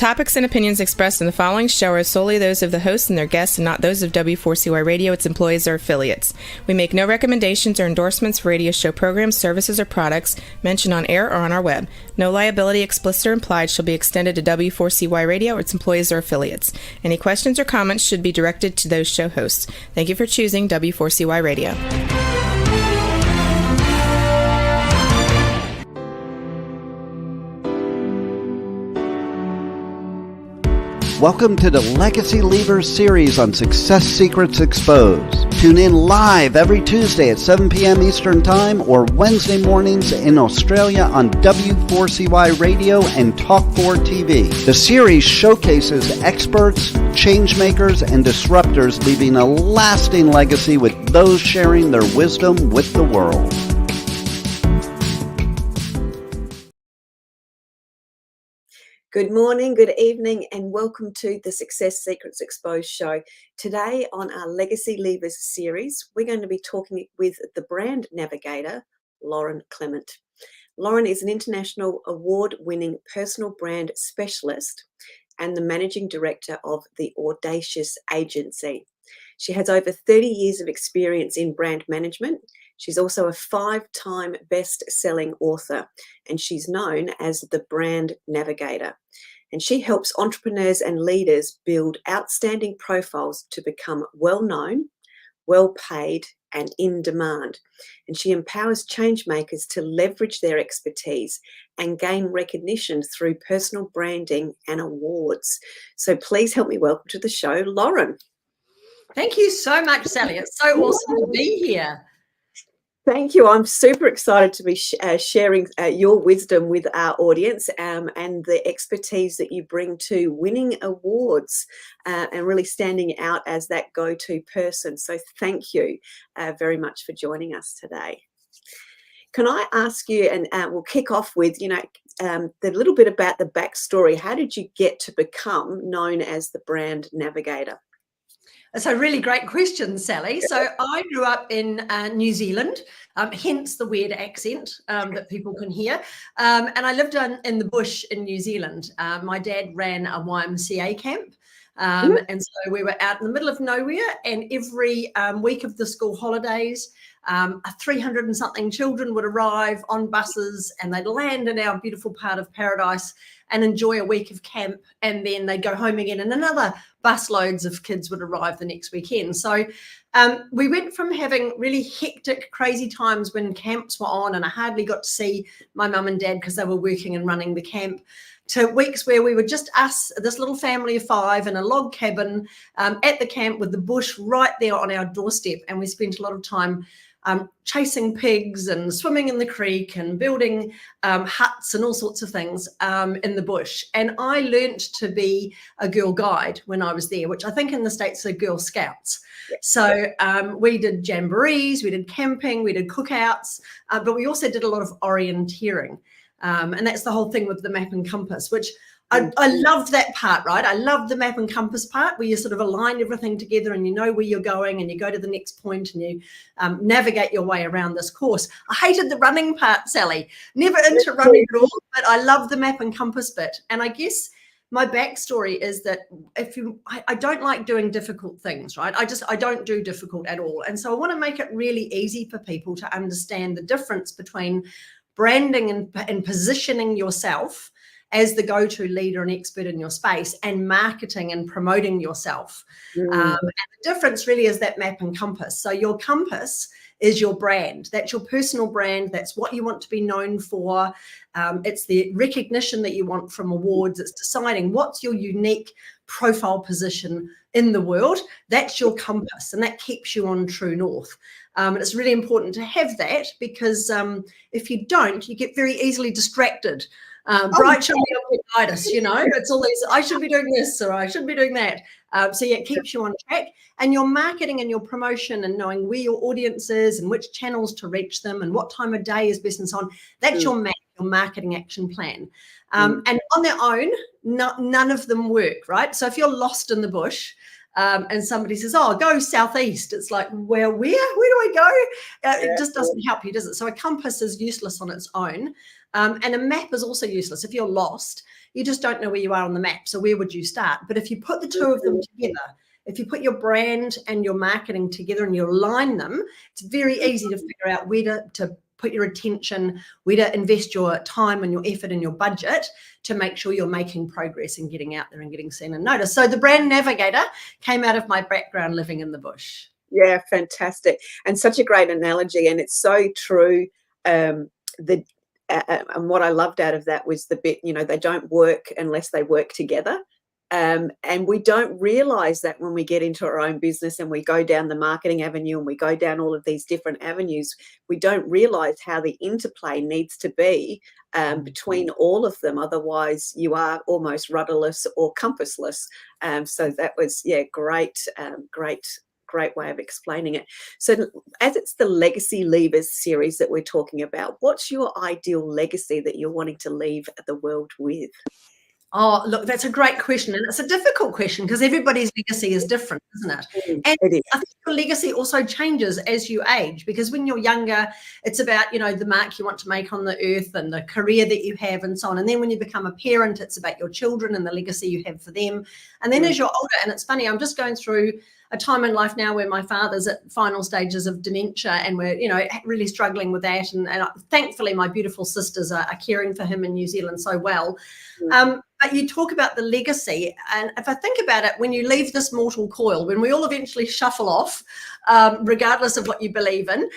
topics and opinions expressed in the following show are solely those of the hosts and their guests and not those of W4CY Radio, its employees, or affiliates. We make no recommendations or endorsements for radio show programs, services, or products mentioned on air or on our web. No liability, explicit or implied, shall be extended to W4CY Radio or its employees or affiliates. Any questions or comments should be directed to those show hosts. Thank you for choosing W4CY Radio. Welcome to the Legacy Leavers series on Success Secrets Exposed. Tune in live every Tuesday at 7 p.m. Eastern Time or Wednesday mornings in Australia on W4CY Radio and Talk4 TV. The series showcases experts, changemakers, and disruptors leaving a lasting legacy with those sharing their wisdom with the world. Good morning, good evening, and welcome to the Success Secrets Exposed show. Today on our Legacy Leavers series, we're going to be talking with the Brand Navigator, Lauren Clement. Lauren is an international award-winning personal brand specialist and the managing director of the Audacious agency. She has over 30 years of experience in brand management. She's also a 5-time best-selling author, and she's known as the Brand Navigator. And she helps entrepreneurs and leaders build outstanding profiles to become well-known, well-paid, and in demand. And she empowers change makers to leverage their expertise and gain recognition through personal branding and awards. So please help me welcome to the show, Lauren. Thank you so much, Sally. It's so awesome to be here. Thank you. I'm super excited to be sharing your wisdom with our audience and the expertise that you bring to winning awards and really standing out as that go-to person. So thank you very much for joining us today. Can I ask you, and we'll kick off with, the little bit about the backstory. How did you get to become known as the Brand Navigator? That's a really great question, Sally. So I grew up in New Zealand, hence the weird accent that people can hear. And I lived in the bush in New Zealand. My dad ran a YMCA camp. And so we were out in the middle of nowhere, and every week of the school holidays, 300 and something children would arrive on buses, and they'd land in our beautiful part of paradise and enjoy a week of camp, and then they'd go home again, and another busloads of kids would arrive the next weekend. So we went from having really hectic, crazy times when camps were on, and I hardly got to see my mum and dad because they were working and running the camp, to weeks where we were just us, this little family of 5 in a log cabin at the camp with the bush right there on our doorstep. And we spent a lot of time chasing pigs and swimming in the creek and building huts and all sorts of things in the bush. And I learnt to be a Girl Guide when I was there, which I think in the States are Girl Scouts. So we did jamborees, we did camping, we did cookouts, but we also did a lot of orienteering. And that's the whole thing with the map and compass, which I loved that part, right? I loved the map and compass part where you sort of align everything together and you know where you're going and you go to the next point and you navigate your way around this course. I hated the running part, Sally. Never into running at all, but I love the map and compass bit. And I guess my backstory is that I don't like doing difficult things, right? I don't do difficult at all. And so I want to make it really easy for people to understand the difference between branding and positioning yourself as the go-to leader and expert in your space, and marketing and promoting yourself. And the difference really is that map and compass. So your compass is your brand. That's your personal brand. That's what you want to be known for. It's the recognition that you want from awards. It's deciding what's your unique profile position in the world. That's your compass, and that keeps you on true north. And it's really important to have that because if you don't, you get very easily distracted. Bright, shiny object guide us, it's all these, I should be doing this or I should be doing that. So yeah, it keeps you on track, and your marketing and your promotion and knowing where your audience is and which channels to reach them and what time of day is business on. That's your marketing action plan. And on their own, none of them work, right? So if you're lost in the bush, and somebody says, oh, go southeast. It's like, well, where do I go? It just doesn't help you, does it? So a compass is useless on its own. And a map is also useless. If you're lost, you just don't know where you are on the map. So where would you start? But if you put the two of them together, if you put your brand and your marketing together and you align them, it's very easy to figure out where to put your attention, where to invest your time and your effort and your budget to make sure you're making progress and getting out there and getting seen and noticed. So the Brand Navigator came out of my background living in the bush. Yeah, fantastic. And such a great analogy. And it's so true. And what I loved out of that was the bit, they don't work unless they work together. And we don't realize that when we get into our own business and we go down the marketing avenue and we go down all of these different avenues, we don't realize how the interplay needs to be between all of them. Otherwise, you are almost rudderless or compassless. So that was, great way of explaining it. So as it's the Legacy Leavers series that we're talking about, what's your ideal legacy that you're wanting to leave the world with? Oh, look, that's a great question. And it's a difficult question because everybody's legacy is different, isn't it? And It is. I think your legacy also changes as you age, because when you're younger, it's about, the mark you want to make on the earth and the career that you have and so on. And then when you become a parent, it's about your children and the legacy you have for them. And then as you're older, and it's funny, I'm just going through a time in life now where my father's at final stages of dementia and we're, really struggling with that. And thankfully, my beautiful sisters are caring for him in New Zealand so well. But you talk about the legacy. And if I think about it, when you leave this mortal coil, when we all eventually shuffle off, regardless of what you believe in,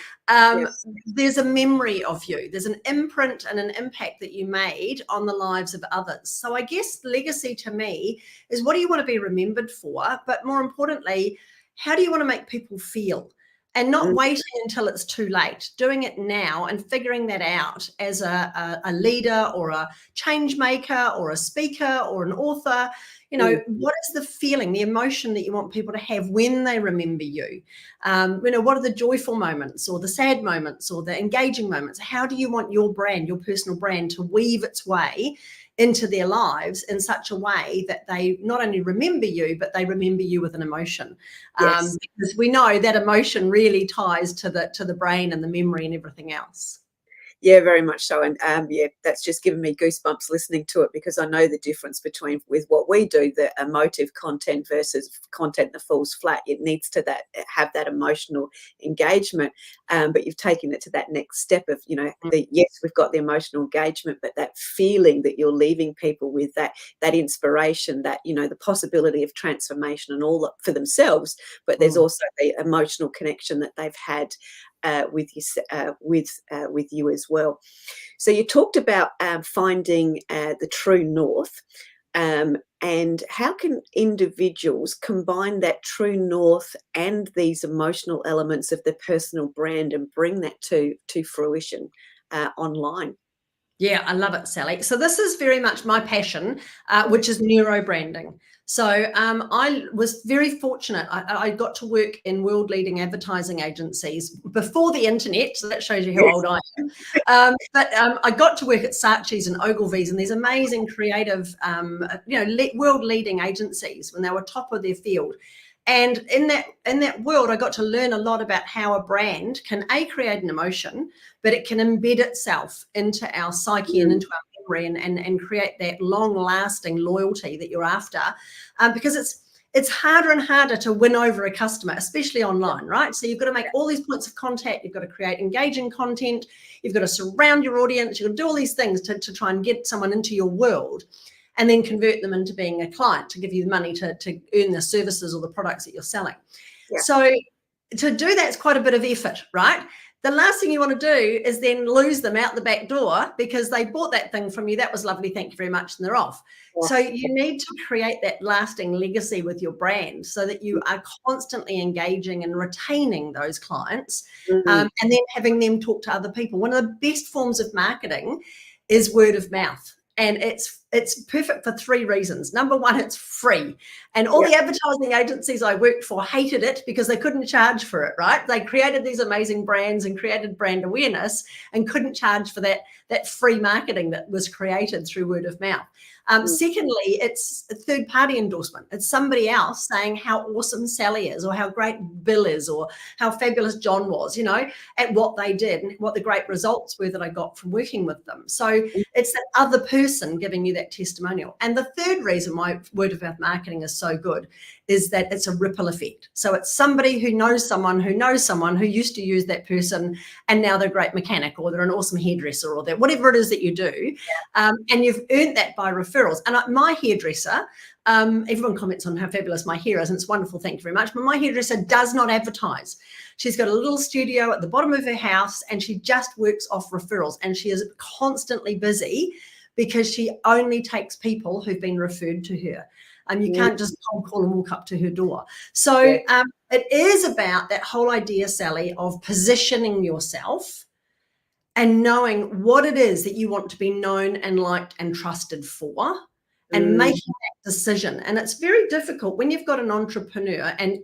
there's a memory of you. There's an imprint and an impact that you made on the lives of others. So I guess legacy to me is, what do you want to be remembered for? But more importantly, how do you want to make people feel? And not waiting until it's too late, doing it now and figuring that out as a leader or a change maker or a speaker or an author. What is the feeling, the emotion that you want people to have when they remember you? What are the joyful moments or the sad moments or the engaging moments? How do you want your brand, your personal brand, to weave its way into their lives in such a way that they not only remember you, but they remember you with an emotion? Because we know that emotion really ties to the brain and the memory and everything else. Yeah, very much so. And that's just given me goosebumps listening to it, because I know the difference with what we do, the emotive content versus content that falls flat. It needs to have that emotional engagement. But you've taken it to that next step of, yes, we've got the emotional engagement, but that feeling that you're leaving people with, that inspiration, that, the possibility of transformation and all that for themselves. But there's also the emotional connection that they've had with you as well. So you talked about finding the true north, and how can individuals combine that true north and these emotional elements of the personal brand and bring that to fruition online? Yeah, I love it, Sally. So this is very much my passion, which is neurobranding. So I was very fortunate. I got to work in world-leading advertising agencies before the internet, so that shows you how old I am. But I got to work at Saatchi's and Ogilvy's and these amazing creative, world-leading agencies when they were top of their field. And in that world, I got to learn a lot about how a brand can create an emotion, but it can embed itself into our psyche and into our memory and create that long-lasting loyalty that you're after, because it's harder and harder to win over a customer, especially online, right? So you've got to make all these points of contact. You've got to create engaging content. You've got to surround your audience. You've got to do all these things to try and get someone into your world, and then convert them into being a client to give you the money to earn the services or the products that you're selling. Yeah. So to do that's quite a bit of effort, right? The last thing you want to do is then lose them out the back door because they bought that thing from you. That was lovely. Thank you very much. And they're off. Yeah. So you need to create that lasting legacy with your brand so that you are constantly engaging and retaining those clients, and then having them talk to other people. One of the best forms of marketing is word of mouth. And it's perfect for three reasons. Number one, it's free. And all the advertising agencies I worked for hated it because they couldn't charge for it, right? They created these amazing brands and created brand awareness and couldn't charge for that free marketing that was created through word of mouth. Secondly, it's a third-party endorsement. It's somebody else saying how awesome Sally is, or how great Bill is, or how fabulous John was, at what they did and what the great results were that I got from working with them. So it's that other person giving you that testimonial. And the third reason why word of mouth marketing is so good is that it's a ripple effect. So it's somebody who knows someone who used to use that person, and now they're a great mechanic, or they're an awesome hairdresser, or that whatever it is that you do. And you've earned that by referrals. And my hairdresser, everyone comments on how fabulous my hair is, and it's wonderful, thank you very much. But my hairdresser does not advertise. She's got a little studio at the bottom of her house, and she just works off referrals. And she is constantly busy because she only takes people who've been referred to her. You can't just cold call and walk up to her door. So it is about that whole idea, Sally, of positioning yourself and knowing what it is that you want to be known and liked and trusted for, and making that decision. And it's very difficult when you've got an entrepreneur, and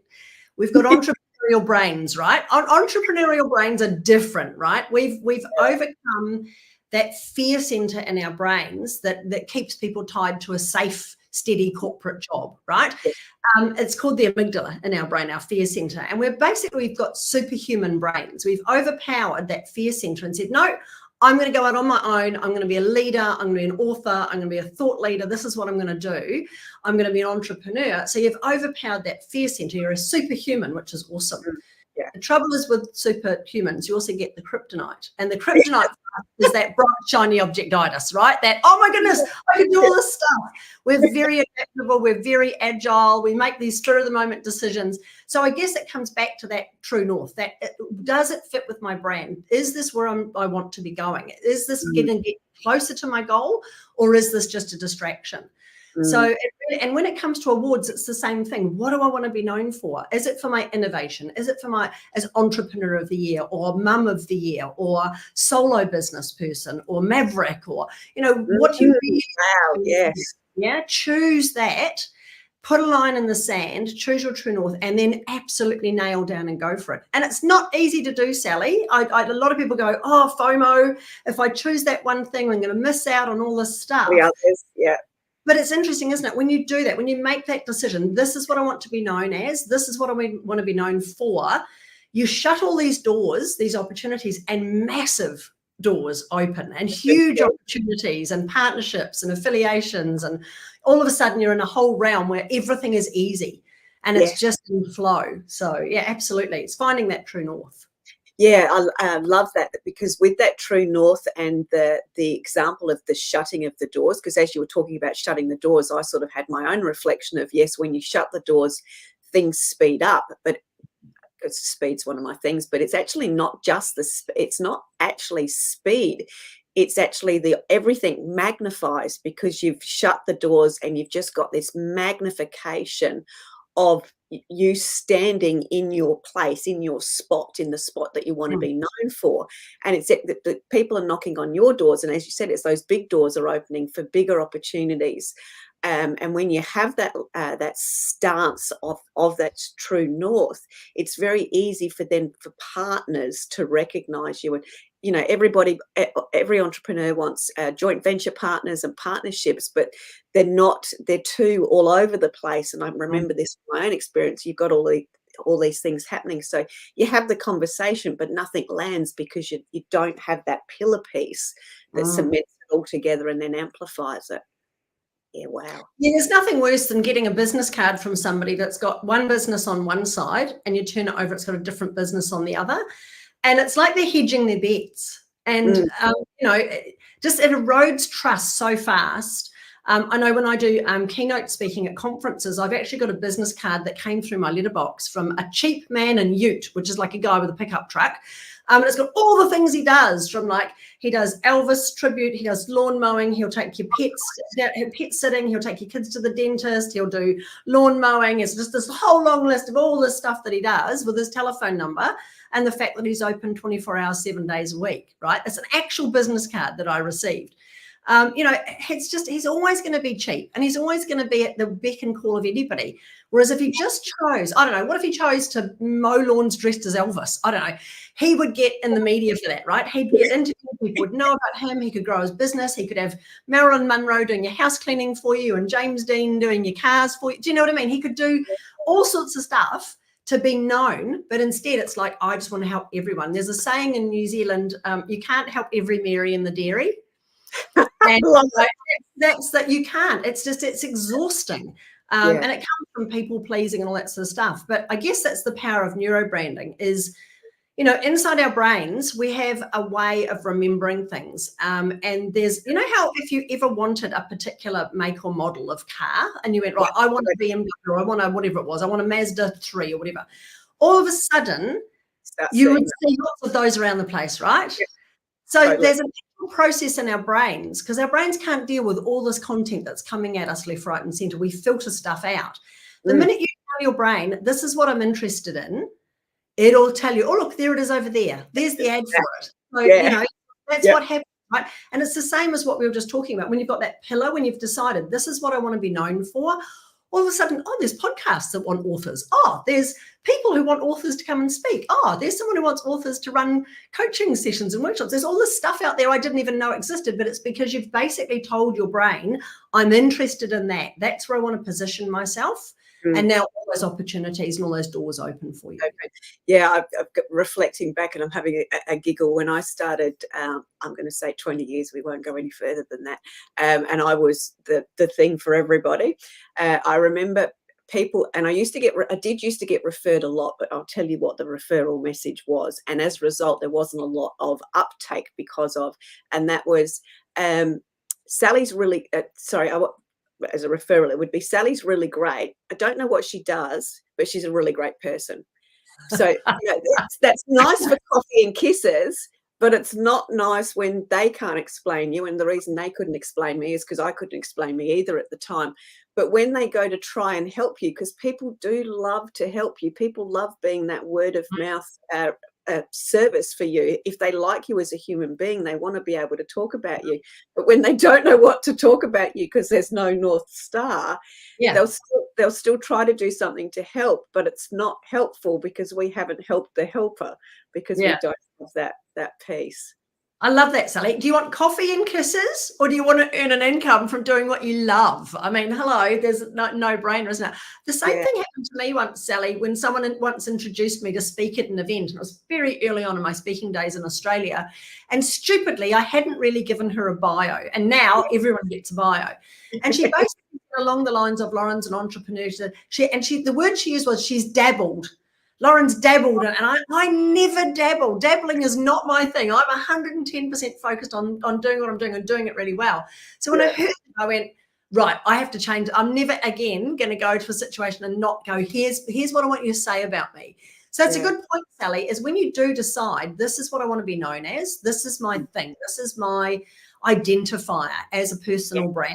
we've got entrepreneurial brains, right? Entrepreneurial brains are different, right? We've overcome that fear center in our brains that keeps people tied to a safe, steady corporate job, right? It's called the amygdala in our brain, our fear center. And we've got superhuman brains. We've overpowered that fear center and said, no, I'm going to go out on my own. I'm going to be a leader. I'm going to be an author. I'm going to be a thought leader. This is what I'm going to do. I'm going to be an entrepreneur. So you've overpowered that fear center. You're a superhuman, which is awesome. Yeah. The trouble is with superhumans, you also get the kryptonite. And the kryptonite is that bright, shiny objectitis, right? That, oh my goodness, I can do all this stuff. We're very adaptable. We're very agile. We make these spur-of-the-moment decisions. So I guess it comes back to that true north. Does it fit with my brand? Is this where I want to be going? Is this going to get closer to my goal, or is this just a distraction? So, and when it comes to awards, it's the same thing. What do I want to be known for? Is it for my innovation? Is it for as entrepreneur of the year, or mum of the year, or solo business person, or maverick, or, what do you really? Wow, yes. Yeah, choose that. Put a line in the sand, choose your true north, and then absolutely nail down and go for it. And it's not easy to do, Sally. A lot of people go, oh, FOMO, if I choose that one thing, I'm going to miss out on all this stuff. The others, yeah. But it's interesting, isn't it? When you do that, when you make that decision, this is what I want to be known as, this is what I want to be known for, you shut all these doors, these opportunities, and massive doors open, and huge opportunities and partnerships and affiliations. And all of a sudden you're in a whole realm where everything is easy and it's just in flow. So yeah, absolutely. It's finding that true north. Yeah, I love that, because with that true north and the example of the shutting of the doors, because as you were talking about shutting the doors, I sort of had my own reflection of, yes, when you shut the doors, things speed up, but speed's one of my things, but it's actually not just it's not actually speed. It's actually everything magnifies, because you've shut the doors and you've just got this magnification of you standing in your place, in your spot, in the spot that you want to be known for. And it's that people are knocking on your doors. And as you said, it's those big doors are opening for bigger opportunities. And when you have that stance of that true north, it's very easy for partners to recognize you. And every entrepreneur wants joint venture partners and partnerships, but they're too all over the place. And I remember this from my own experience. You've got all these things happening. So you have the conversation, but nothing lands, because you don't have that pillar piece that cements it all together and then amplifies it. Yeah, wow. Yeah, there's nothing worse than getting a business card from somebody that's got one business on one side and you turn it over, it's got a different business on the other. And it's like they're hedging their bets. And, it erodes trust so fast. I know when I do keynote speaking at conferences, I've actually got a business card that came through my letterbox from a cheap man in Ute, which is like a guy with a pickup truck. And it's got all the things he does, from he does Elvis tribute, he does lawn mowing, he'll take your pet sitting, he'll take your kids to the dentist, he'll do lawn mowing. It's just this whole long list of all this stuff that he does, with his telephone number and the fact that he's open 24 hours, 7 days a week, right? It's an actual business card that I received. It's just, he's always going to be cheap, and he's always going to be at the beck and call of anybody. Whereas if he just chose, I don't know, what if he chose to mow lawns dressed as Elvis? I don't know. he would get in the media for that, right? He'd get interviewed, people would know about him, he could grow his business, he could have Marilyn Monroe doing your house cleaning for you and James Dean doing your cars for you. Do you know what I mean? He could do all sorts of stuff to be known, but instead it's like, I just want to help everyone. There's a saying in New Zealand, you can't help every Mary in the dairy. And that's that you can't. It's exhausting. And it comes from people pleasing and all that sort of stuff. But I guess that's the power of neurobranding is, inside our brains, we have a way of remembering things. And there's, how if you ever wanted a particular make or model of car and you went, right, I want a BMW or I want a whatever it was, I want a Mazda 3 or whatever. All of a sudden, you would see lots of those around the place, right? Yeah. So there's a process in our brains because our brains can't deal with all this content that's coming at us left, right, and center. We filter stuff out. The minute you tell your brain, this is what I'm interested in, it'll tell you, oh, look, there it is over there. There's the ad for it. So, that's what happens, right? And it's the same as what we were just talking about. When you've got that pillar, when you've decided this is what I want to be known for, all of a sudden, oh, there's podcasts that want authors. Oh, there's people who want authors to come and speak. Oh, there's someone who wants authors to run coaching sessions and workshops. There's all this stuff out there I didn't even know existed, but it's because you've basically told your brain, I'm interested in that. That's where I want to position myself. And now all those opportunities and all those doors open for you. Yeah, I've got reflecting back and I'm having a giggle. When I started, I'm going to say 20 years, we won't go any further than that. And I was the thing for everybody. I remember people, and I did used to get referred a lot, but I'll tell you what the referral message was. And as a result, there wasn't a lot of uptake because of, and that was Sally's really, as a referral, it would be Sally's really great. I don't know what she does, but she's a really great person. So that's nice for coffee and kisses, but it's not nice when they can't explain you. And the reason they couldn't explain me is because I couldn't explain me either at the time. But when they go to try and help you, because people do love to help you, people love being that word of mouth service for you. If they like you as a human being, they want to be able to talk about you. But when they don't know what to talk about you because there's no North Star, they'll still try to do something to help, but it's not helpful because we haven't helped the helper because we don't have that piece. I love that, Sally. Do you want coffee and kisses or do you want to earn an income from doing what you love? I mean, hello, there's no brainer, isn't it? The same thing happened to me once, Sally, when someone once introduced me to speak at an event. And it was very early on in my speaking days in Australia. And stupidly, I hadn't really given her a bio. And now everyone gets a bio. And she basically said along the lines of Lauren's an entrepreneur. The word she used was she's dabbled. Lauren's dabbled, and I never dabble. Dabbling is not my thing. I'm 110% focused on doing what I'm doing and doing it really well. So when I heard it, I went, right, I have to change. I'm never again going to go to a situation and not go, here's what I want you to say about me. So it's a good point, Sally, is when you do decide, this is what I want to be known as, this is my thing, this is my identifier as a personal brand,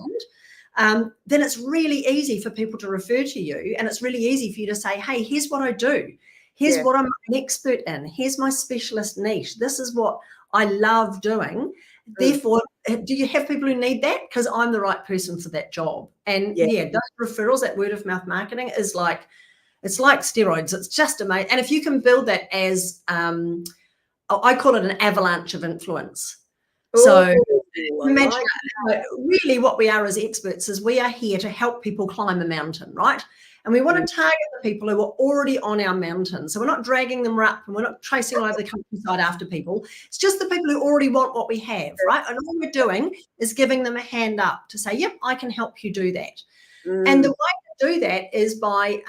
then it's really easy for people to refer to you, and it's really easy for you to say, hey, here's what I do. Here's what I'm an expert in. Here's my specialist niche. This is what I love doing. Therefore, do you have people who need that? Because I'm the right person for that job. And those referrals, that word of mouth marketing is like, it's like steroids. It's just amazing. And if you can build that as, I call it an avalanche of influence. So imagine really what we are as experts is we are here to help people climb a mountain, right? And we want to target the people who are already on our mountain. So we're not dragging them up and we're not tracing all over the countryside after people. It's just the people who already want what we have, right? And all we're doing is giving them a hand up to say, yep, I can help you do that. And the way to do that is by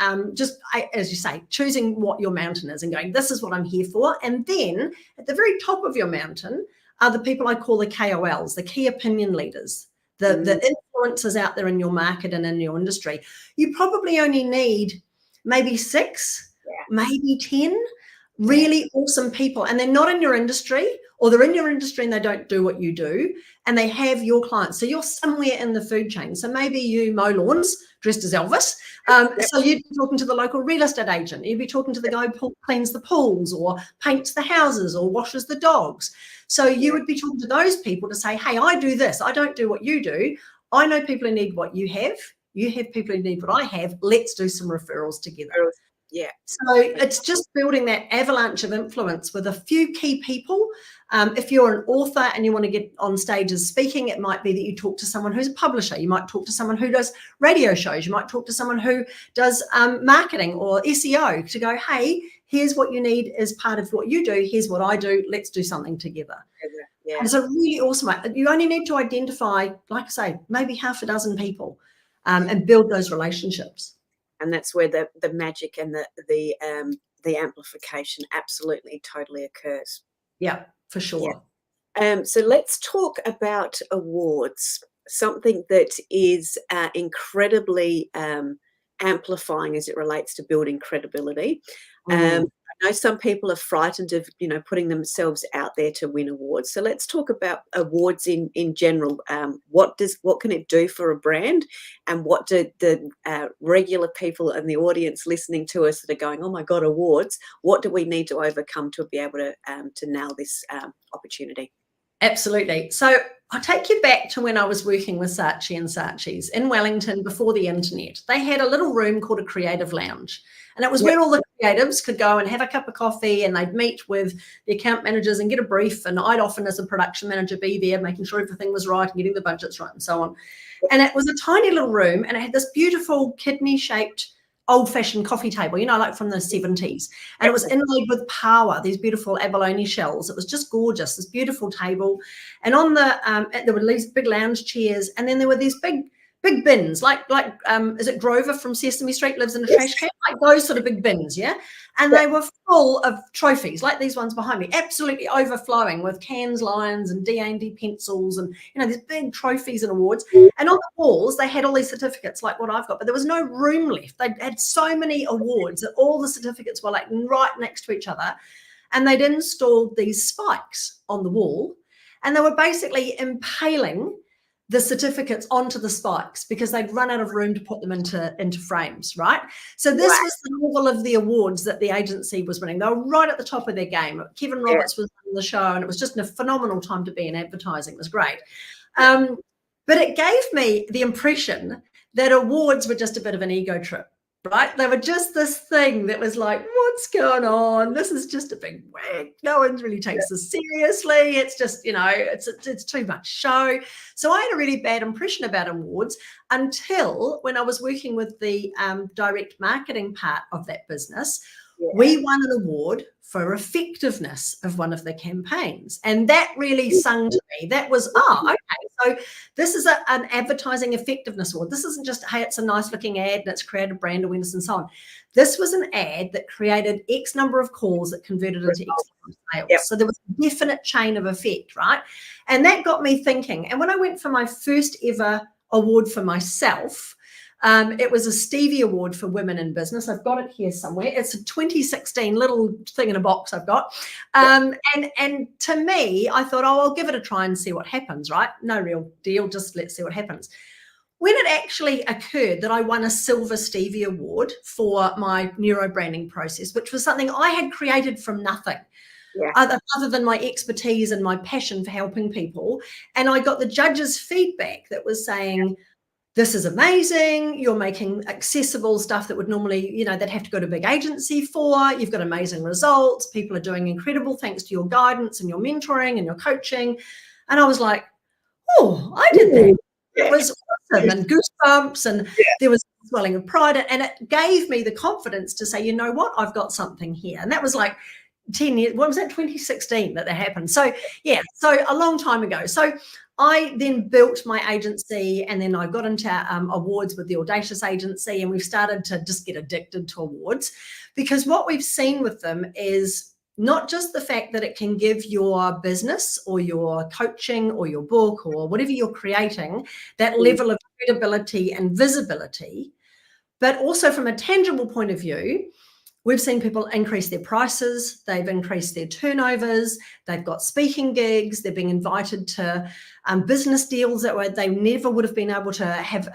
as you say, choosing what your mountain is and going, this is what I'm here for. And then at the very top of your mountain are the people I call the KOLs, the key opinion leaders. The influencers out there in your market and in your industry. You probably only need maybe 6, maybe 10 really awesome people. And they're not in your industry, or they're in your industry and they don't do what you do, and they have your clients. So you're somewhere in the food chain. So maybe you mow lawns dressed as Elvis. So you'd be talking to the local real estate agent. You'd be talking to the guy who cleans the pools or paints the houses or washes the dogs. So you would be talking to those people to say, hey, I do this. I don't do what you do. I know people who need what you have. You have people who need what I have. Let's do some referrals together. Yeah. So it's just building that avalanche of influence with a few key people. If you're an author and you want to get on stages speaking, it might be that you talk to someone who's a publisher. You might talk to someone who does radio shows. You might talk to someone who does marketing or SEO to go, hey, here's what you need as part of what you do. Here's what I do. Let's do something together. Yeah. And it's a really awesome. You only need to identify, like I say, maybe half a dozen people and build those relationships. And that's where the magic and the amplification absolutely totally occurs. Yeah, for sure. Yeah. So let's talk about awards, something that is incredibly amplifying as it relates to building credibility. I know some people are frightened of, putting themselves out there to win awards. So let's talk about awards in general. What can it do for a brand, and what do the regular people and the audience listening to us that are going, oh my God, awards, what do we need to overcome to be able to nail this opportunity? Absolutely. So I'll take you back to when I was working with Saatchi and Saatchi's in Wellington before the internet. They had a little room called a creative lounge. And it was where all the creatives could go and have a cup of coffee, and they'd meet with the account managers and get a brief. And I'd often, as a production manager, be there making sure everything was right and getting the budgets right and so on. And it was a tiny little room, and it had this beautiful kidney-shaped old-fashioned coffee table, like from the 70s. And it was inlaid with power, these beautiful abalone shells. It was just gorgeous, this beautiful table. And on there were these big lounge chairs, and then there were these big bins, like is it Grover from Sesame Street lives in a trash can? Like those sort of big bins, yeah? And they were full of trophies, like these ones behind me, absolutely overflowing with cans, lines, and D&D pencils, and these big trophies and awards. And on the walls, they had all these certificates like what I've got, but there was no room left. They had so many awards that all the certificates were like right next to each other. And they'd installed these spikes on the wall, and they were basically impaling the certificates onto the spikes because they'd run out of room to put them into frames, right? So this was the level of the awards that the agency was winning. They were right at the top of their game. Kevin Roberts was on the show, and it was just a phenomenal time to be in advertising. It was great. But it gave me the impression that awards were just a bit of an ego trip, right? They were just this thing that was like, what's going on? This is just a big whack. No one really takes this seriously. It's just, it's too much show. So I had a really bad impression about awards until when I was working with the direct marketing part of that business. We won an award for effectiveness of one of the campaigns. And that really sung to me. That was, okay, so this is an advertising effectiveness award. This isn't just, hey, it's a nice looking ad and it's created brand awareness and so on. This was an ad that created X number of calls that converted into X number of sales. So there was a definite chain of effect, right? And that got me thinking. And when I went for my first ever award for myself, it was a Stevie Award for Women in Business. I've got it here somewhere. It's a 2016 little thing in a box I've got. And to me, I thought, I'll give it a try and see what happens, right? No real deal. Just let's see what happens. When it actually occurred that I won a Silver Stevie Award for my neurobranding process, which was something I had created from nothing. Other than my expertise and my passion for helping people. And I got the judges' feedback that was saying, this is amazing. You're making accessible stuff that would normally, they'd have to go to a big agency for. You've got amazing results. People are doing incredible thanks to your guidance and your mentoring and your coaching. And I was like, oh, I did that. It was awesome, and goosebumps, and there was swelling of pride. And it gave me the confidence to say, you know what, I've got something here. And that was like 10 years, what was that, 2016 that happened. So so a long time ago. So I then built my agency, and then I got into awards with the Audacious agency, and we've started to just get addicted to awards, because what we've seen with them is not just the fact that it can give your business or your coaching or your book or whatever you're creating that level of credibility and visibility, but also from a tangible point of view, we've seen people increase their prices, they've increased their turnovers, they've got speaking gigs, they're being invited to business deals that they never would have been able to have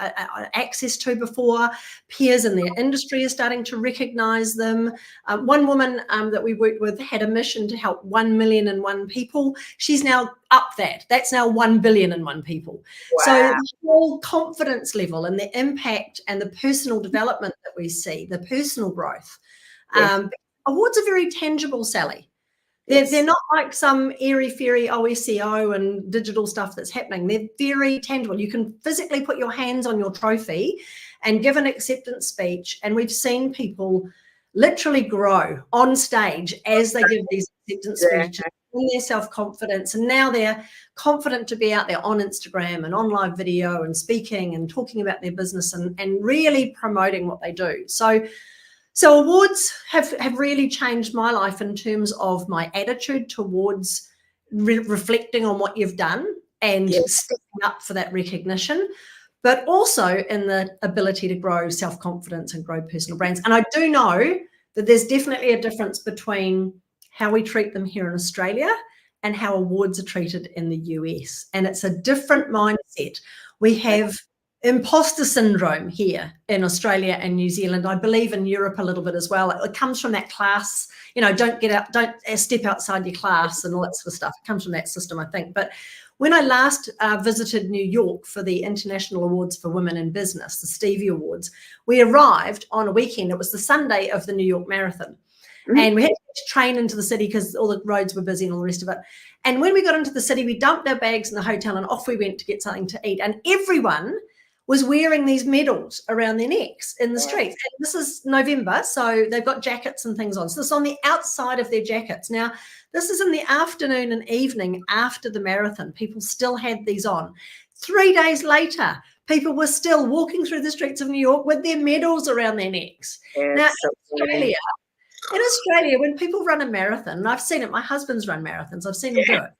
access to before. Peers in their industry are starting to recognise them. One woman that we worked with had a mission to help 1 million and one people. She's now up that. That's now 1 billion and one people. Wow. So the whole confidence level and the impact and the personal development that we see, the personal growth, Awards are very tangible, Sally. Yes. They're not like some airy-fairy SEO and digital stuff that's happening. They're very tangible. You can physically put your hands on your trophy and give an acceptance speech. And we've seen people literally grow on stage as they give these acceptance speeches, in their self-confidence. And now they're confident to be out there on Instagram and on live video and speaking and talking about their business and really promoting what they do. So awards have really changed my life in terms of my attitude towards reflecting on what you've done and stepping up for that recognition, but also in the ability to grow self-confidence and grow personal brands. And I do know that there's definitely a difference between how we treat them here in Australia and how awards are treated in the US. And it's a different mindset. We have imposter syndrome here in Australia and New Zealand. I believe in Europe a little bit as well. It comes from that class, don't step outside your class and all that sort of stuff. It comes from that system, I think. But when I last visited New York for the International Awards for Women in Business, the Stevie Awards, we arrived on a weekend. It was the Sunday of the New York Marathon. Mm-hmm. And we had to train into the city because all the roads were busy and all the rest of it. And when we got into the city, we dumped our bags in the hotel and off we went to get something to eat. And everyone was wearing these medals around their necks in the streets. And this is November, so they've got jackets and things on. So it's on the outside of their jackets. Now, this is in the afternoon and evening after the marathon. People still had these on. 3 days later, people were still walking through the streets of New York with their medals around their necks. Now, in Australia, when people run a marathon, and I've seen it, my husband's run marathons, I've seen him do it.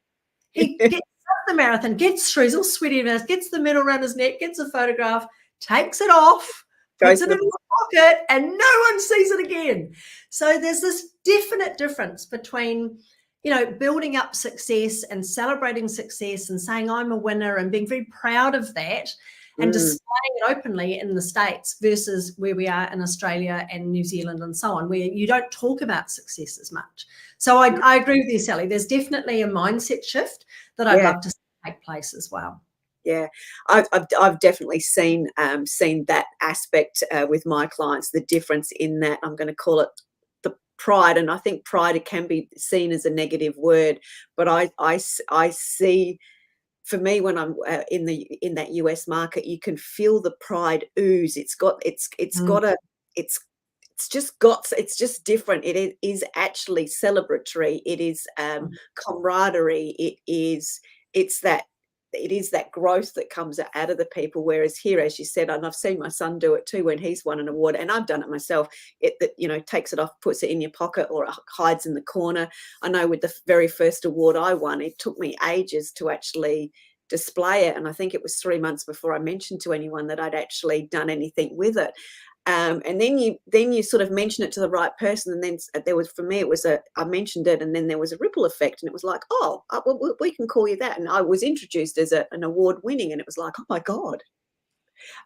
He gets up the marathon, gets through, he's all sweaty and gets the medal around his neck, gets a photograph, takes it off, puts it in his pocket, and no one sees it again. So there's this definite difference between, building up success and celebrating success and saying I'm a winner and being very proud of that and displaying it openly in the States versus where we are in Australia and New Zealand and so on, where you don't talk about success as much. So I agree with you, Sally. There's definitely a mindset shift that I'd love to see take place as well. Yeah, I've definitely seen that aspect with my clients, the difference in that, I'm going to call it the pride. And I think pride, it can be seen as a negative word, but I see, for me, when I'm in that US market, you can feel the pride ooze. It's just different. It is actually celebratory. It is camaraderie. It is that growth that comes out of the people. Whereas here, as you said, and I've seen my son do it too when he's won an award, and I've done it myself. Takes it off, puts it in your pocket, or hides in the corner. I know with the very first award I won, it took me ages to actually display it, and I think it was 3 months before I mentioned to anyone that I'd actually done anything with it. And then you sort of mention it to the right person, and then there was, for me, I mentioned it, and then there was a ripple effect, and it was like, we can call you that. And I was introduced as an award winning, and it was like, oh my God.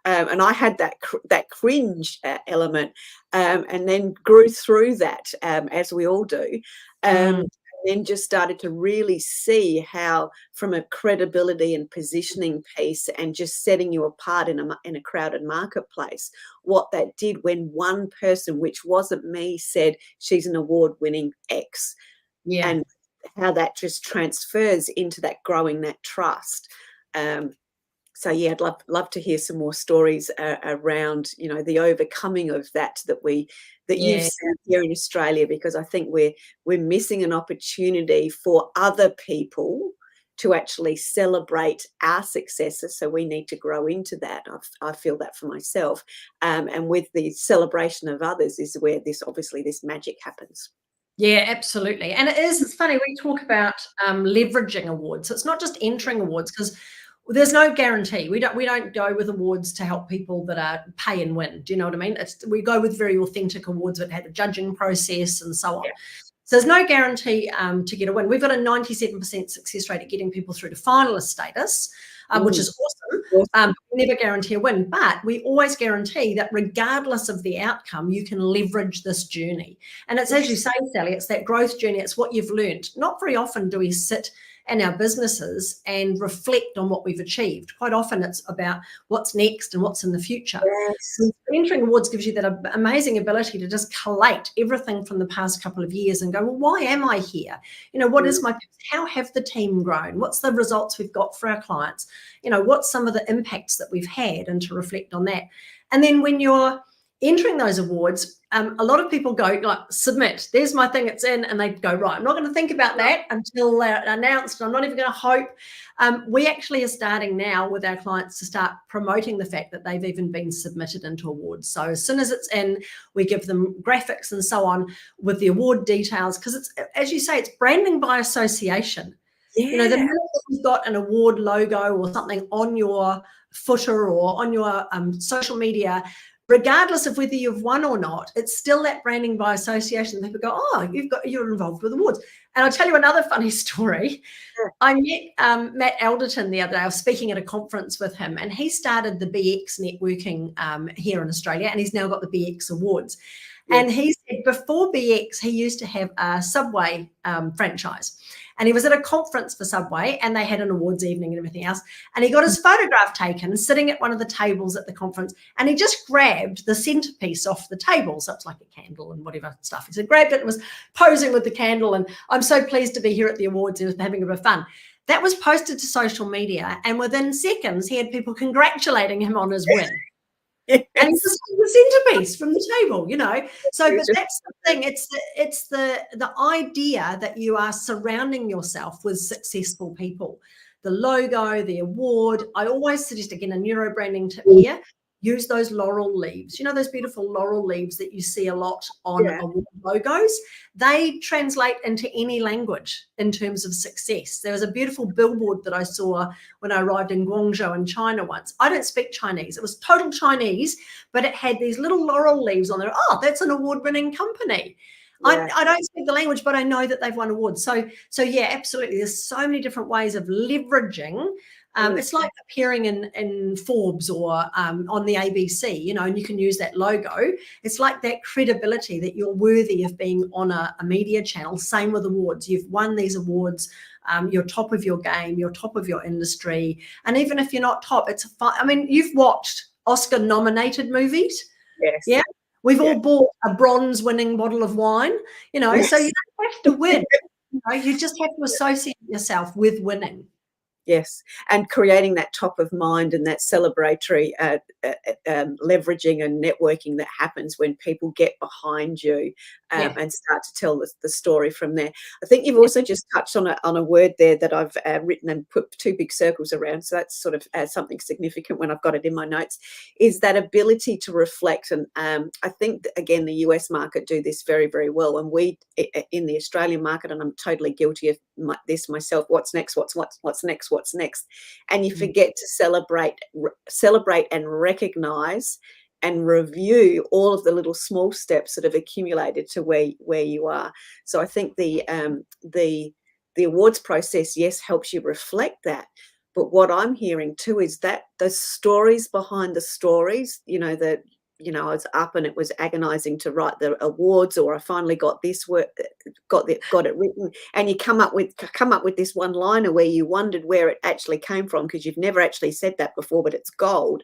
And I had that cringe element, and then grew through that, as we all do. And then just started to really see how, from a credibility and positioning piece and just setting you apart in a crowded marketplace, what that did when one person, which wasn't me, said she's an award-winning X, and how that just transfers into that growing that trust. So yeah, I'd love to hear some more stories around, the overcoming of that you've seen here in Australia, because I think we're missing an opportunity for other people to actually celebrate our successes. So we need to grow into that. I feel that for myself. And with the celebration of others is where this magic happens. Yeah, absolutely. And it's funny, we talk about leveraging awards. So it's not just entering awards, because there's no guarantee. We don't go with awards to help people that are pay and win. Do you know what I mean? We go with very authentic awards that had a judging process and so on. Yeah. So there's no guarantee to get a win. We've got a 97% success rate at getting people through to finalist status, which is awesome. We never guarantee a win, but we always guarantee that regardless of the outcome, you can leverage this journey. And it's, as you say, Sally, it's that growth journey. It's what you've learned. Not very often do we sit and our businesses and reflect on what we've achieved. Quite often it's about what's next and what's in the future. Yes. Entering awards gives you that amazing ability to just collate everything from the past couple of years and go, well, why am I here? What is how have the team grown? What's the results we've got for our clients? What's some of the impacts that we've had, and to reflect on that. And then when you're entering those awards, a lot of people go like, submit, there's my thing, it's in, and they go, right, I'm not going to think about that until they're announced. I'm not even going to hope. We actually are starting now with our clients to start promoting the fact that they've even been submitted into awards. So as soon as it's in, we give them graphics and so on with the award details, because it's, as you say, it's branding by association. Yeah. The minute that you've got an award logo or something on your footer or on your social media, regardless of whether you've won or not, it's still that branding by association. People go, oh, you're involved with awards. And I'll tell you another funny story. Sure. I met Matt Alderton the other day. I was speaking at a conference with him, and he started the BX networking here in Australia, and he's now got the BX Awards. Yes. And he said before BX, he used to have a Subway franchise. And he was at a conference for Subway, and they had an awards evening and everything else. And he got his photograph taken sitting at one of the tables at the conference, and he just grabbed the centerpiece off the table. So it's like a candle and whatever stuff. He said, grabbed it and was posing with the candle. And I'm so pleased to be here at the awards. He was having a bit of fun. That was posted to social media. And within seconds, he had people congratulating him on his win. Yes. And it's the centerpiece from the table, So, but that's the thing. It's the idea that you are surrounding yourself with successful people. The logo, the award. I always suggest, again, a neurobranding tip here. Use those laurel leaves. Those beautiful laurel leaves that you see a lot on award logos. They translate into any language in terms of success. There was a beautiful billboard that I saw when I arrived in Guangzhou in China once. I don't speak Chinese. It was total Chinese, but it had these little laurel leaves on there. Oh, that's an award-winning company. Yeah. I don't speak the language, but I know that they've won awards. So yeah, absolutely. There's so many different ways of leveraging. It's like appearing in Forbes or on the ABC, and you can use that logo. It's like that credibility that you're worthy of being on a media channel. Same with awards. You've won these awards. You're top of your game. You're top of your industry. And even if you're not top, it's fun. I mean, you've watched Oscar-nominated movies. Yes. Yeah. We've all bought a bronze-winning bottle of wine. So you don't have to win. You just have to associate yourself with winning. Yes, and creating that top of mind and that celebratory leveraging and networking that happens when people get behind you and start to tell the story from there. I think you've also just touched on a word there that I've written and put two big circles around. So that's sort of something significant when I've got it in my notes, is that ability to reflect. And I think, again, the US market do this very, very well. And we, in the Australian market, and I'm totally guilty of this myself, what's next, what's next, and you forget to celebrate and recognize and review all of the little small steps that have accumulated to where you are. So I think the awards process, yes, helps you reflect that. But what I'm hearing too is that the stories behind the stories, I was up and it was agonizing to write the awards, or I finally got this work, got it written, and you come up with this one liner where you wondered where it actually came from because you've never actually said that before, but it's gold.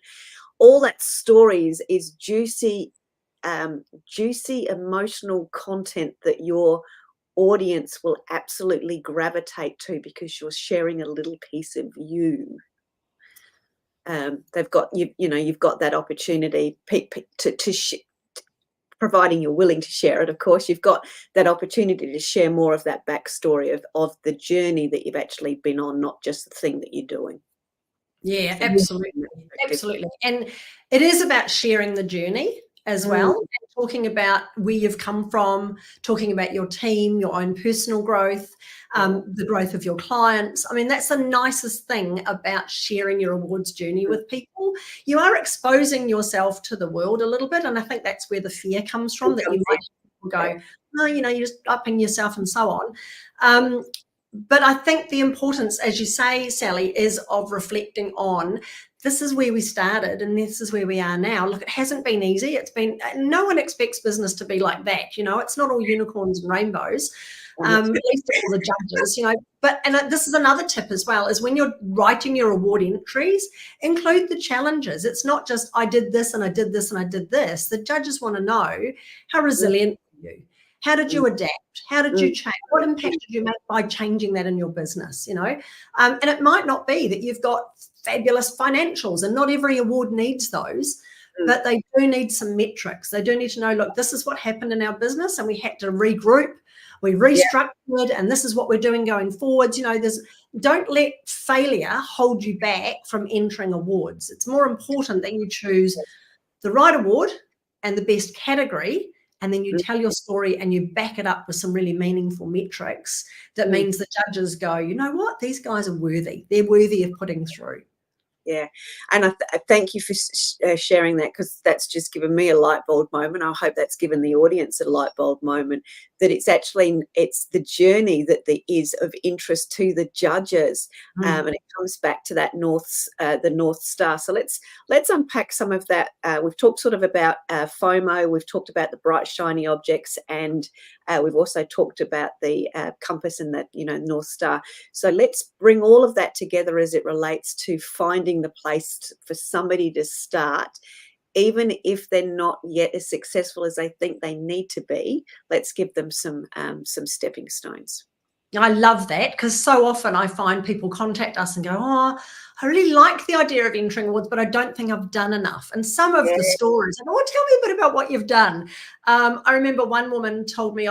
All that stories is juicy emotional content that your audience will absolutely gravitate to because you're sharing a little piece of you. They've got you've got that opportunity to providing you're willing to share it. Of course, you've got that opportunity to share more of that backstory of the journey that you've actually been on, not just the thing that you're doing. Yeah, absolutely. And it is about sharing the journey as well, and talking about where you've come from, talking about your team, your own personal growth, the growth of your clients. I mean, that's the nicest thing about sharing your awards journey with people. You are exposing yourself to the world a little bit, and I think that's where the fear comes from, that you might go, no, you're just upping yourself and so on. But I think the importance, as you say, Sally, is of reflecting on, this is where we started and this is where we are now. Look, it hasn't been easy. No one expects business to be like that. It's not all unicorns and rainbows, at least all the judges, and this is another tip as well, is when you're writing your award entries, include the challenges. It's not just, I did this and I did this and I did this. The judges want to know, how resilient are you? How did you adapt? How did you change? What impact did you make by changing that in your business? And it might not be that you've got fabulous financials, and not every award needs those, but they do need some metrics. They do need to know, look, this is what happened in our business and we had to regroup, we restructured, and this is what we're doing going forwards. Don't let failure hold you back from entering awards. It's more important that you choose the right award and the best category, and then you tell your story and you back it up with some really meaningful metrics. That means the judges go, you know what, these guys are worthy. They're worthy of putting through. Yeah, and I thank you for sharing that, because that's just given me a light bulb moment. I hope that's given the audience a light bulb moment, that it's the journey that there is of interest to the judges, and it comes back to that the North Star. So let's unpack some of that. We've talked sort of about FOMO. We've talked about the bright shiny objects, and we've also talked about the compass and that North Star. So let's bring all of that together as it relates to finding the place for somebody to start, even if they're not yet as successful as they think they need to be. Let's give them some stepping stones. I love that, because so often I find people contact us and go, oh, I really like the idea of entering awards, but I don't think I've done enough. And some of the stories, tell me a bit about what you've done. I remember one woman told me,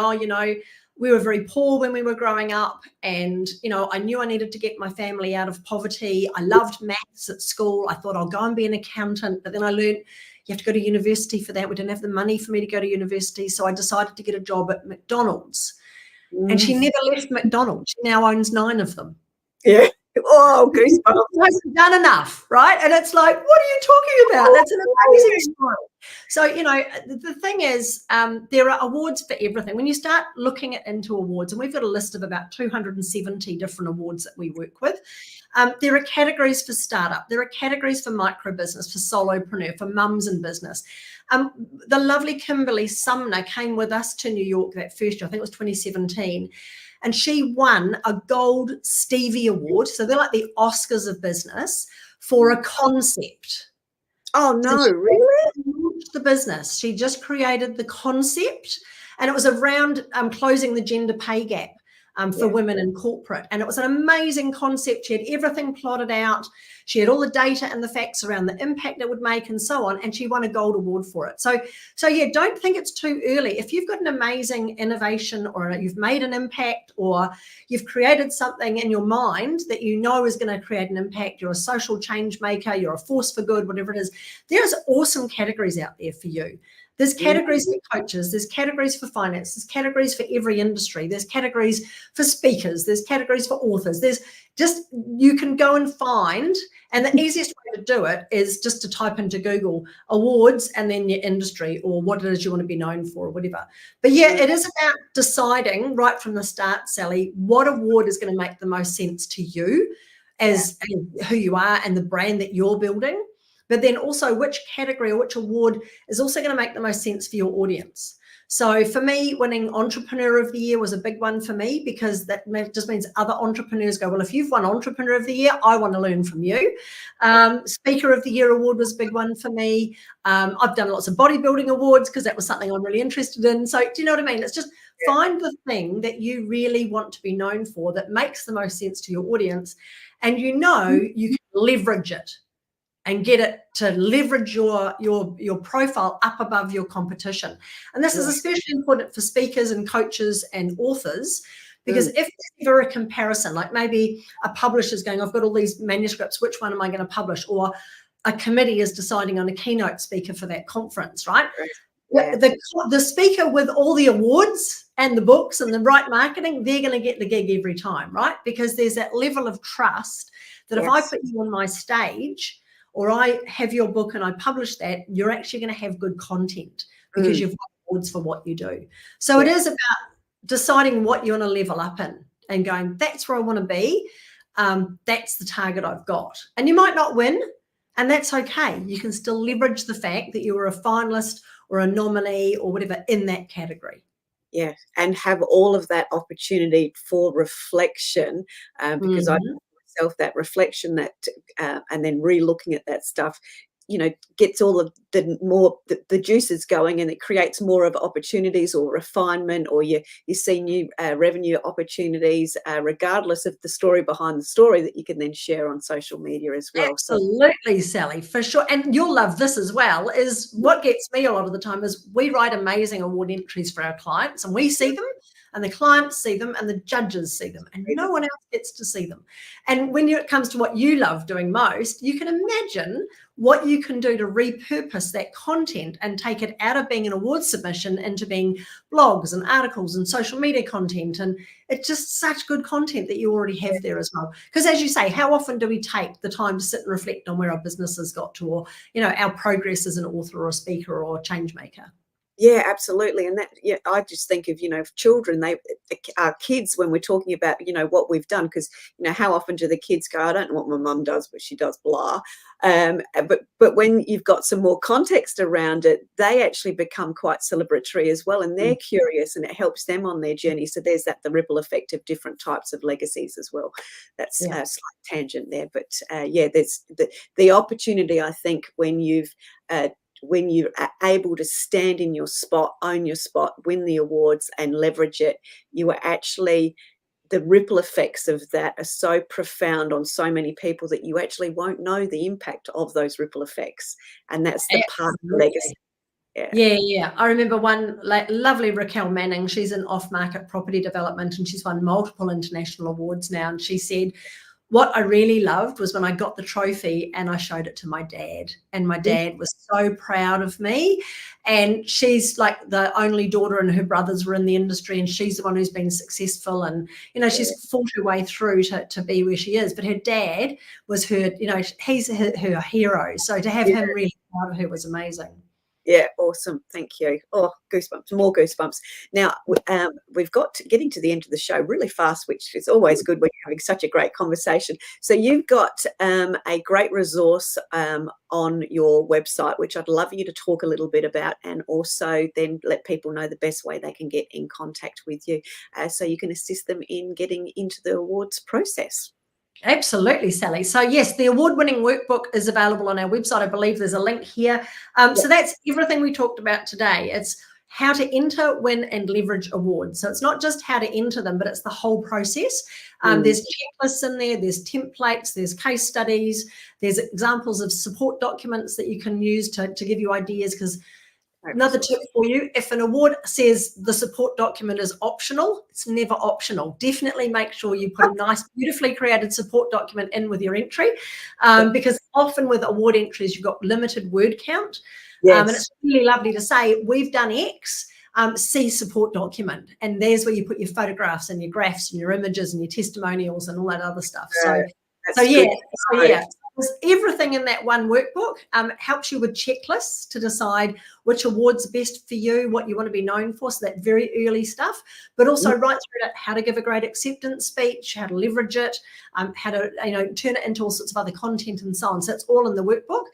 we were very poor when we were growing up, and I knew I needed to get my family out of poverty. I loved maths at school. I thought I'll go and be an accountant, but then I learned you have to go to university for that. We didn't have the money for me to go to university, so I decided to get a job at McDonald's. And she never left McDonald's. She now owns 9 of them. Yeah. Oh, goosebumps. She hasn't done enough, right? And it's like, what are you talking about? That's an amazing story. So, the thing is, there are awards for everything. When you start looking into awards, and we've got a list of about 270 different awards that we work with, there are categories for startup. There are categories for micro business, for solopreneur, for mums in business. The lovely Kimberly Sumner came with us to New York that first year, I think it was 2017. And she won a Gold Stevie Award. So they're like the Oscars of business for a concept. Oh, no, so really? The business. She just created the concept, and it was around closing the gender pay gap for women in corporate. And it was an amazing concept. She had everything plotted out. She had all the data and the facts around the impact it would make and so on. And she won a gold award for it. So yeah, don't think it's too early. If you've got an amazing innovation, or you've made an impact, or you've created something in your mind that is going to create an impact, you're a social change maker, you're a force for good, whatever it is, there's awesome categories out there for you. There's categories for coaches, there's categories for finance, there's categories for every industry, there's categories for speakers, there's categories for authors. You can go and find, and the easiest way to do it is just to type into Google awards and then your industry, or what it is you want to be known for, or whatever. But yeah, it is about deciding right from the start, Sally, what award is going to make the most sense to you as who you are and the brand that you're building. But then also which category or which award is also going to make the most sense for your audience. So for me, winning Entrepreneur of the Year was a big one for me, because that just means other entrepreneurs go, well, if you've won Entrepreneur of the Year, I want to learn from you. Speaker of the Year award was a big one for me. I've done lots of bodybuilding awards because that was something I'm really interested in. So do you know what I mean? It's just find the thing that you really want to be known for, that makes the most sense to your audience, and you can leverage it and get it to leverage your profile up above your competition. And this is especially important for speakers and coaches and authors, because if there's ever a comparison, like maybe a publisher's going, I've got all these manuscripts, which one am I going to publish? Or a committee is deciding on a keynote speaker for that conference, right? Yeah. The speaker with all the awards and the books and the right marketing, they're going to get the gig every time, right? Because there's that level of trust that if I put you on my stage, or I have your book and I publish that, you're actually going to have good content, because you've got awards for what you do. So it is about deciding what you want to level up in. and going, that's where I want to be. That's the target I've got. And you might not win, and that's okay. You can still leverage the fact that you were a finalist or a nominee or whatever in that category. Yeah, and have all of that opportunity for reflection, because I myself that reflection, that and then re-looking at that stuff, gets all of the juices going, and it creates more of opportunities or refinement, or you see new revenue opportunities, regardless of the story behind the story, that you can then share on social media as well. Absolutely, Sally, for sure. And you'll love this as well. Is what gets me a lot of the time is we write amazing award entries for our clients, and we see them, and the clients see them, and the judges see them, and no one else gets to see them. And when it comes to what you love doing most, you can imagine what you can do to repurpose that content and take it out of being an award submission into being blogs and articles and social media content. And it's just such good content that you already have there as well. Because as you say, how often do we take the time to sit and reflect on where our business has got to, or, our progress as an author or a speaker or a change maker? Yeah, absolutely. And that, I just think of, children, our kids, when we're talking about, what we've done, because, how often do the kids go, I don't know what my mum does, but she does blah. But when you've got some more context around it, they actually become quite celebratory as well. And they're curious, and it helps them on their journey. So there's the ripple effect of different types of legacies as well. That's a slight tangent there. But there's the opportunity, I think, when you're able to stand in your spot, own your spot, win the awards and leverage it, you are actually, the ripple effects of that are so profound on so many people that you actually won't know the impact of those ripple effects. And that's the part of the legacy. Yeah. I remember one lovely Raquel Manning. She's in off-market property development, and she's won multiple international awards now. And she said, what I really loved was when I got the trophy and I showed it to my dad, and my dad was so proud of me. And she's like the only daughter, and her brothers were in the industry, and she's the one who's been successful. And, she's fought her way through to be where she is. But her dad was her, he's her hero. So to have him really proud of her was amazing. Yeah, awesome. Thank you. Oh, goosebumps, more goosebumps. Now, we've got getting to the end of the show really fast, which is always good when you're having such a great conversation. So you've got a great resource on your website, which I'd love you to talk a little bit about, and also then let people know the best way they can get in contact with you, so you can assist them in getting into the awards process. Absolutely, Sally. So yes, the award-winning workbook is available on our website. I believe there's a link here. So that's everything we talked about today. It's how to enter, win, and leverage awards. So it's not just how to enter them, but it's the whole process. There's checklists in there, there's templates, there's case studies, there's examples of support documents that you can use to give you ideas. Because another tip for you, if an award says the support document is optional, it's never optional. Definitely make sure you put a nice, beautifully created support document in with your entry, because often with award entries, you've got limited word count. And it's really lovely to say, we've done X, see support document. And there's where you put your photographs and your graphs and your images and your testimonials and all that other stuff. So there's everything in that one workbook. Helps you with checklists to decide which awards are best for you, what you want to be known for, so that very early stuff, but also right through to how to give a great acceptance speech, how to leverage it, how to turn it into all sorts of other content and so on. So it's all in the workbook.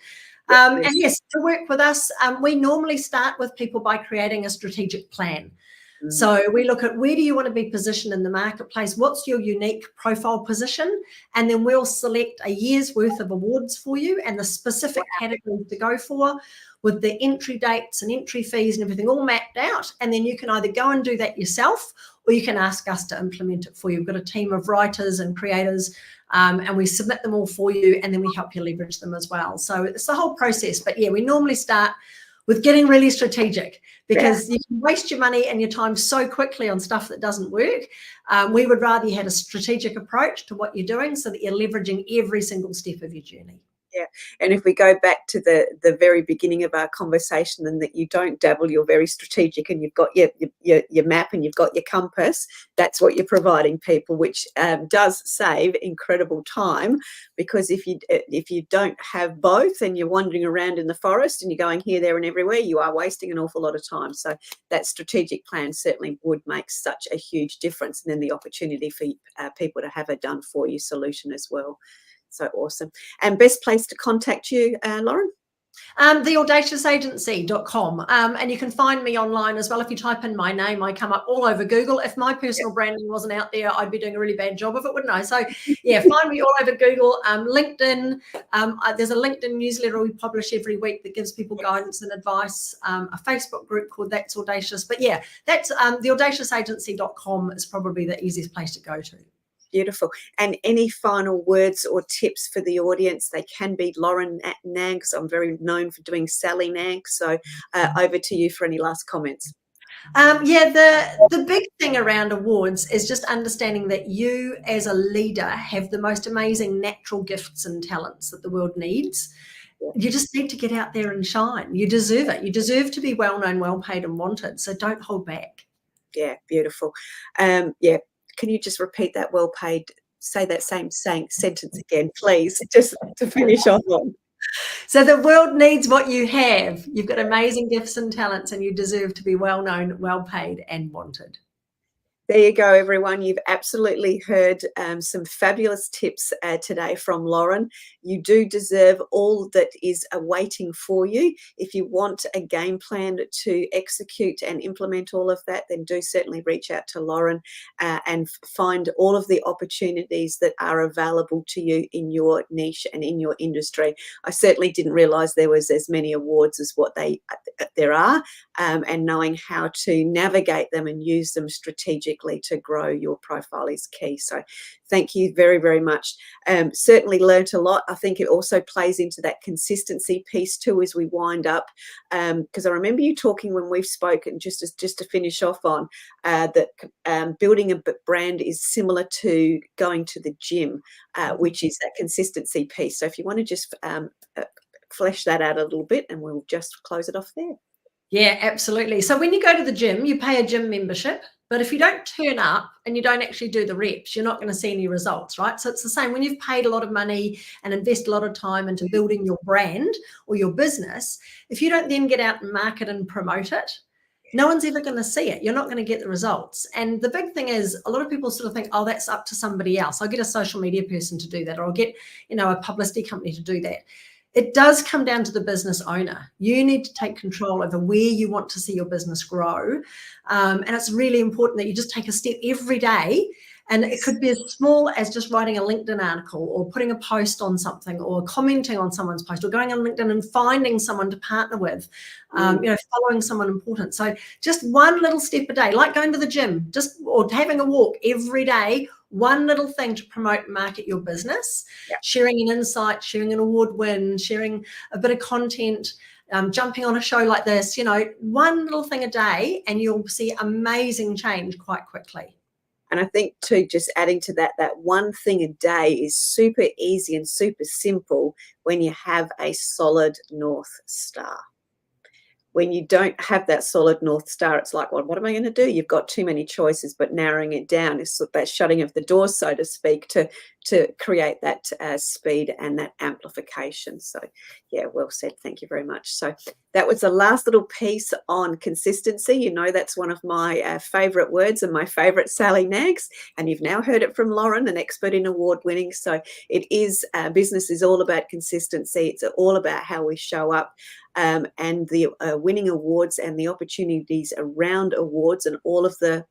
And yes, to work with us, we normally start with people by creating a strategic plan. So we look at, where do you want to be positioned in the marketplace? What's your unique profile position? And then we'll select a year's worth of awards for you and the specific categories to go for, with the entry dates and entry fees and everything all mapped out. And then you can either go and do that yourself, or you can ask us to implement it for you. We've got a team of writers and creators, and we submit them all for you, and then we help you leverage them as well. So it's the whole process. But yeah, we normally start with getting really strategic, because you can waste your money and your time so quickly on stuff that doesn't work. We would rather you had a strategic approach to what you're doing, so that you're leveraging every single step of your journey. Yeah, and if we go back to the very beginning of our conversation, and that you don't dabble, you're very strategic, and you've got your map and you've got your compass. That's what you're providing people, which does save incredible time, because if you don't have both and you're wandering around in the forest and you're going here, there, and everywhere, you are wasting an awful lot of time. So that strategic plan certainly would make such a huge difference, and then the opportunity for people to have a done for you solution as well. So awesome. And best place to contact you, Lauren? TheAudaciousAgency.com. And you can find me online as well. If you type in my name, I come up all over Google. If my personal branding wasn't out there, I'd be doing a really bad job of it, wouldn't I? So yeah, find me all over Google. LinkedIn. There's a LinkedIn newsletter we publish every week that gives people guidance and advice. A Facebook group called That's Audacious. But yeah, that's TheAudaciousAgency.com is probably the easiest place to go to. Beautiful. And any final words or tips for the audience? They can be Lauren at Nags. I'm very known for doing Sally Nags. So over to you for any last comments. The big thing around awards is just understanding that you as a leader have the most amazing natural gifts and talents that the world needs. You just need to get out there and shine. You deserve it. You deserve to be well known, well paid, and wanted. So don't hold back. Yeah, beautiful. Can you just repeat that well paid? Say that same sentence again, please, just to finish off on. So the world needs what you have. You've got amazing gifts and talents, and you deserve to be well known, well paid, and wanted. There you go, everyone. You've absolutely heard some fabulous tips today from Lauren. You do deserve all that is awaiting for you. If you want a game plan to execute and implement all of that, then do certainly reach out to Lauren and find all of the opportunities that are available to you in your niche and in your industry. I certainly didn't realise there was as many awards as what there are, and knowing how to navigate them and use them strategically to grow your profile is key. So thank you very, very much. Certainly learnt a lot. I think it also plays into that consistency piece too as we wind up, because I remember you talking when we've spoken, just to finish off on that building a brand is similar to going to the gym, which is that consistency piece. So if you want to just flesh that out a little bit, and we'll just close it off there. Yeah, absolutely. So when you go to the gym, you pay a gym membership, but if you don't turn up and you don't actually do the reps, you're not going to see any results, right? So it's the same when you've paid a lot of money and invest a lot of time into building your brand or your business. If you don't then get out and market and promote it, no one's ever going to see it. You're not going to get the results. And the big thing is, a lot of people sort of think, oh, that's up to somebody else. I'll get a social media person to do that, or I'll get, a publicity company to do that. It does come down to the business owner. You need to take control over where you want to see your business grow. And it's really important that you just take a step every day. And it could be as small as just writing a LinkedIn article, or putting a post on something, or commenting on someone's post, or going on LinkedIn and finding someone to partner with, following someone important. So just one little step a day, like going to the gym, or having a walk every day, one little thing to promote and market your business, sharing an insight, sharing an award win, sharing a bit of content, jumping on a show like this, one little thing a day, and you'll see amazing change quite quickly. And I think too, just adding to that one thing a day is super easy and super simple when you have a solid North Star. When you don't have that solid North Star, it's like, well, what am I going to do? You've got too many choices, but narrowing it down is that shutting of the door, so to speak, to create that speed and that amplification. So, yeah, well said. Thank you very much. So that was the last little piece on consistency. That's one of my favourite words and my favourite Sally Nags. And you've now heard it from Lauren, an expert in award winning. So it is, business is all about consistency. It's all about how we show up. And the winning awards and the opportunities around awards and all of the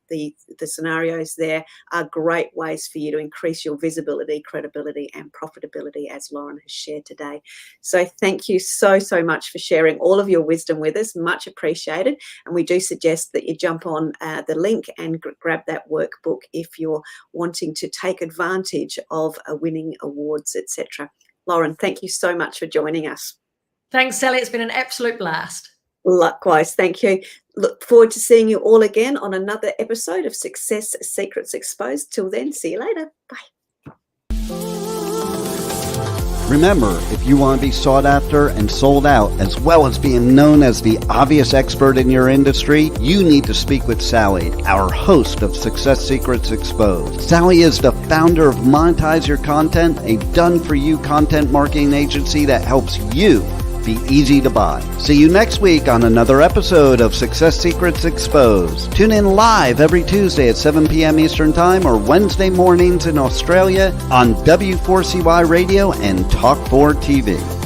scenarios there are great ways for you to increase your visibility, credibility, and profitability, as Lauren has shared today. So thank you so much for sharing all of your wisdom with us. Much appreciated. And we do suggest that you jump on the link and grab that workbook if you're wanting to take advantage of winning awards, etc. Lauren, thank you so much for joining us. Thanks, Sally. It's been an absolute blast. Likewise. Thank you. Look forward to seeing you all again on another episode of Success Secrets Exposed. Till then, see you later. Bye. Remember, if you want to be sought after and sold out, as well as being known as the obvious expert in your industry, you need to speak with Sally, our host of Success Secrets Exposed. Sally is the founder of Monetize Your Content, a done-for-you content marketing agency that helps you be easy to buy. See you next week on another episode of Success Secrets Exposed. Tune in live every Tuesday at 7 p.m. Eastern Time or Wednesday mornings in Australia on W4CY Radio and Talk4 TV.